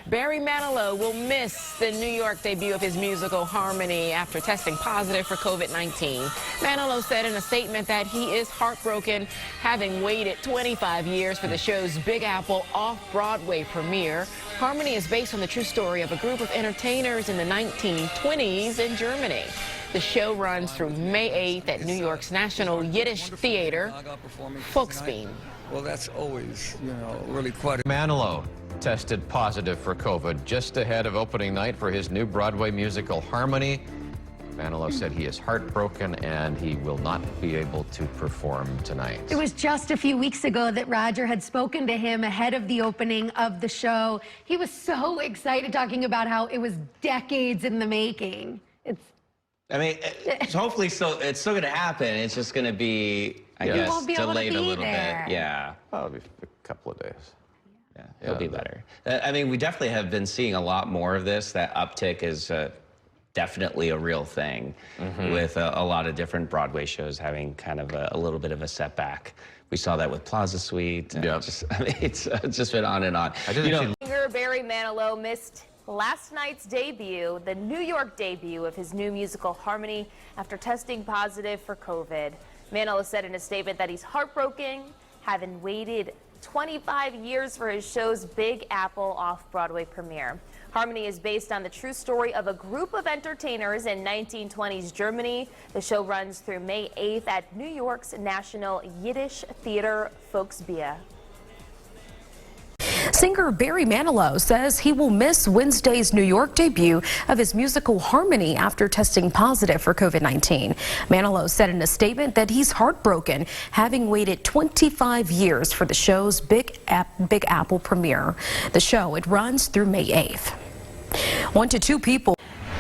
Barry Manilow will miss the New York debut of his musical Harmony after testing positive for COVID-19. Manilow said in a statement that he is heartbroken, having waited 25 years for the show's Big Apple off-Broadway premiere. Harmony is based on the true story of a group of entertainers in the 1920s in Germany. The show runs through May 8th at New York's National Yiddish Theatre Folksbiene. Well, that's always, really quite a... Manilow tested positive for COVID just ahead of opening night for his new Broadway musical Harmony. Manilow said he is heartbroken and he will not be able to perform tonight. It was just a few weeks ago that Roger had spoken to him ahead of the opening of the show. He was so excited, talking about how it was decades in the making. Hopefully it's still going to happen. It's just going to be, I guess, delayed a little bit. Yeah. Well, it'll be a couple of days. Yeah, it'll be better. We definitely have been seeing a lot more of this. That uptick is definitely a real thing, with a lot of different Broadway shows having kind of a little bit of a setback. We saw that with Plaza Suite. It's just been on and on. Singer Barry Manilow missed last night's debut, the New York debut of his new musical Harmony, after testing positive for COVID. Manilow said in a statement that he's heartbroken, having waited 25 years for his show's Big Apple off-Broadway premiere. Harmony is based on the true story of a group of entertainers in 1920s Germany. The show runs through May 8th at New York's National Yiddish Theatre Folksbiene. Singer Barry Manilow says he will miss Wednesday's New York debut of his musical Harmony after testing positive for COVID-19. Manilow said in a statement that he's heartbroken, having waited 25 years for the show's Big Apple premiere. The show, it runs through May 8th. 1 to 2 people.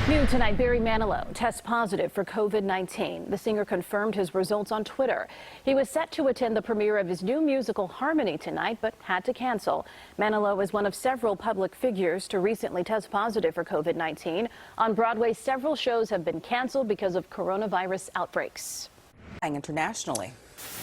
New tonight, Barry Manilow tests positive for COVID-19. The singer confirmed his results on Twitter. He was set to attend the premiere of his new musical Harmony tonight, but had to cancel. Manilow is one of several public figures to recently test positive for COVID-19. On Broadway, several shows have been canceled because of coronavirus outbreaks. Internationally.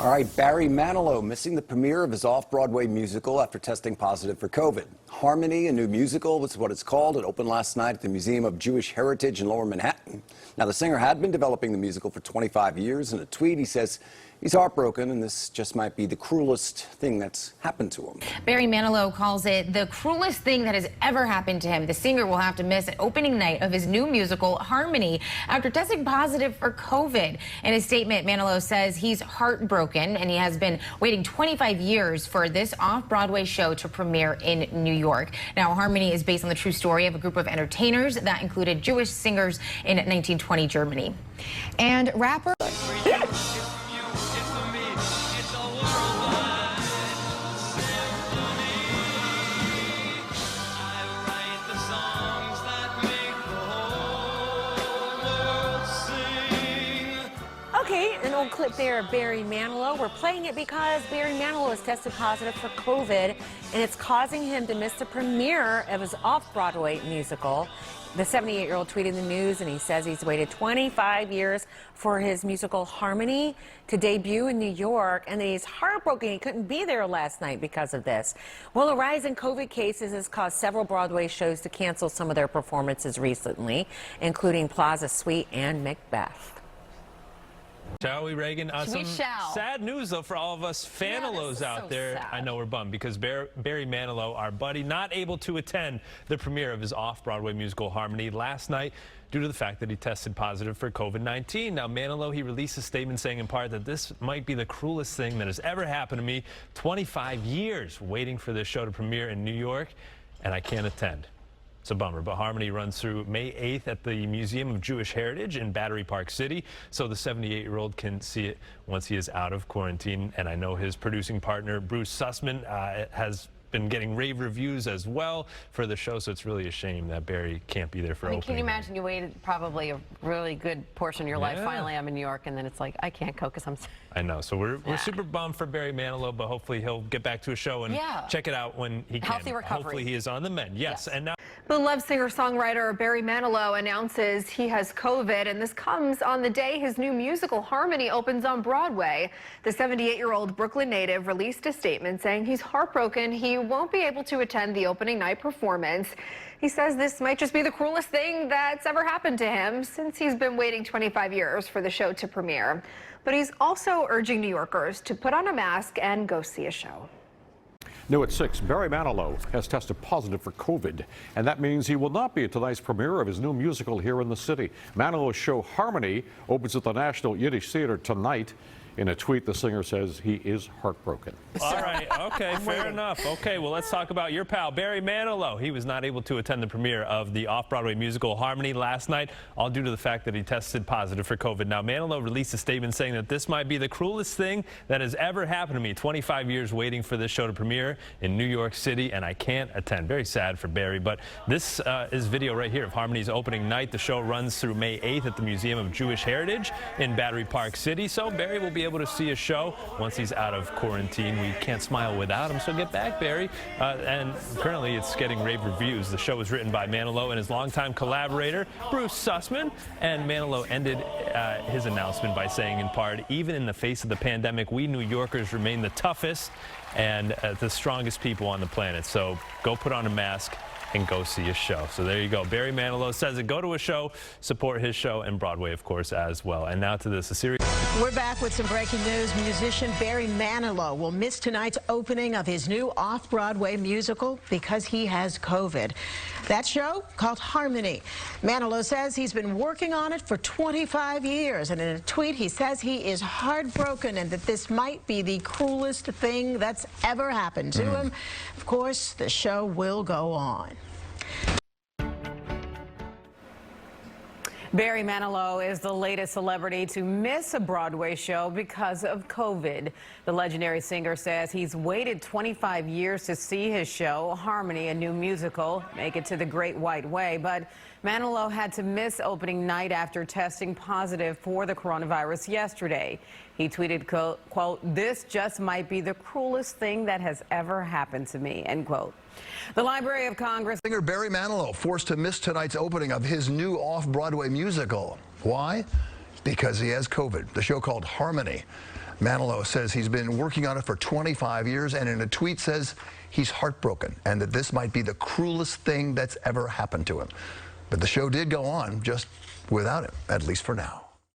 All right, Barry Manilow missing the premiere of his off-Broadway musical after testing positive for COVID. Harmony, a new musical, is what it's called. It opened last night at the Museum of Jewish Heritage in Lower Manhattan. Now, the singer had been developing the musical for 25 years. In a tweet, he says he's heartbroken, and this just might be the cruelest thing that's happened to him. Barry Manilow calls it the cruelest thing that has ever happened to him. The singer will have to miss an opening night of his new musical, Harmony, after testing positive for COVID. In his statement, Manilow says he's heartbroken, and he has been waiting 25 years for this off-Broadway show to premiere in New York. Now, Harmony is based on the true story of a group of entertainers that included Jewish singers in 1920 Germany. And rapper... Okay, an old clip there of Barry Manilow. We're playing it because Barry Manilow has tested positive for COVID, and it's causing him to miss the premiere of his off-Broadway musical. The 78-year-old tweeted the news, and he says he's waited 25 years for his musical Harmony to debut in New York, and that he's heartbroken he couldn't be there last night because of this. Well, a rise in COVID cases has caused several Broadway shows to cancel some of their performances recently, including Plaza Suite and Macbeth. Shall we, Reagan? We shall. Sad news, though, for all of us Fanilows out there. Sad. I know we're bummed because Barry Manilow, our buddy, not able to attend the premiere of his off-Broadway musical Harmony last night due to the fact that he tested positive for COVID-19. Now, Manilow, he released a statement saying in part that this might be the cruelest thing that has ever happened to me. 25 years waiting for this show to premiere in New York, and I can't attend. It's a bummer, but Harmony runs through May 8th at the Museum of Jewish Heritage in Battery Park City, so the 78-year-old can see it once he is out of quarantine. And I know his producing partner, Bruce Sussman, has been getting rave reviews as well for the show, so it's really a shame that Barry can't be there for opening. Can you imagine you waited probably a really good portion of your life, finally I'm in New York, and then it's like, I can't go because I'm... I know, so we're super bummed for Barry Manilow, but hopefully he'll get back to a show and check it out when he can. Healthy recovery. Hopefully he is on the mend. Yes. And now... Beloved singer-songwriter Barry Manilow announces he has COVID, and this comes on the day his new musical Harmony opens on Broadway. The 78-year-old Brooklyn native released a statement saying he's heartbroken he won't be able to attend the opening night performance. He says this might just be the cruelest thing that's ever happened to him since he's been waiting 25 years for the show to premiere. But he's also urging New Yorkers to put on a mask and go see a show. New at 6, Barry Manilow has tested positive for COVID, and that means he will not be at tonight's premiere of his new musical here in the city. Manilow's show Harmony opens at the National Yiddish Theatre tonight. In a tweet, the singer says he is heartbroken. All right, okay, fair enough. Okay, well, let's talk about your pal, Barry Manilow. He was not able to attend the premiere of the off-Broadway musical Harmony last night, all due to the fact that he tested positive for COVID. Now, Manilow released a statement saying that this might be the cruelest thing that has ever happened to me. 25 years waiting for this show to premiere in New York City, and I can't attend. Very sad for Barry, but this is video right here of Harmony's opening night. The show runs through May 8th at the Museum of Jewish Heritage in Battery Park City, so Barry will be able to see a show once he's out of quarantine. We can't smile without him, so get back, Barry. And currently it's getting rave reviews. The show was written by Manilow and his longtime collaborator, Bruce Sussman, and Manilow ended his announcement by saying, in part, even in the face of the pandemic, we New Yorkers remain the toughest and the strongest people on the planet. So go put on a mask and go see a show. So there you go. Barry Manilow says it. Go to a show, support his show, and Broadway, of course, as well. And now to this, a series. We're back with some breaking news. Musician Barry Manilow will miss tonight's opening of his new off-Broadway musical because he has COVID. That show, called Harmony. Manilow says he's been working on it for 25 years, and in a tweet he says he is heartbroken and that this might be the cruelest thing that's ever happened to him. Of course, the show will go on. Barry Manilow is the latest celebrity to miss a Broadway show because of COVID. The legendary singer says he's waited 25 years to see his show, Harmony, a new musical, make it to the Great White Way. But Manilow had to miss opening night after testing positive for the coronavirus yesterday. He tweeted, quote, "This just might be the cruelest thing that has ever happened to me," end quote. The Library of Congress. Singer Barry Manilow forced to miss tonight's opening of his new off-Broadway musical. Why? Because he has COVID. The show, called Harmony. Manilow says he's been working on it for 25 years and in a tweet says he's heartbroken and that this might be the cruelest thing that's ever happened to him. But the show did go on just without him, at least for now.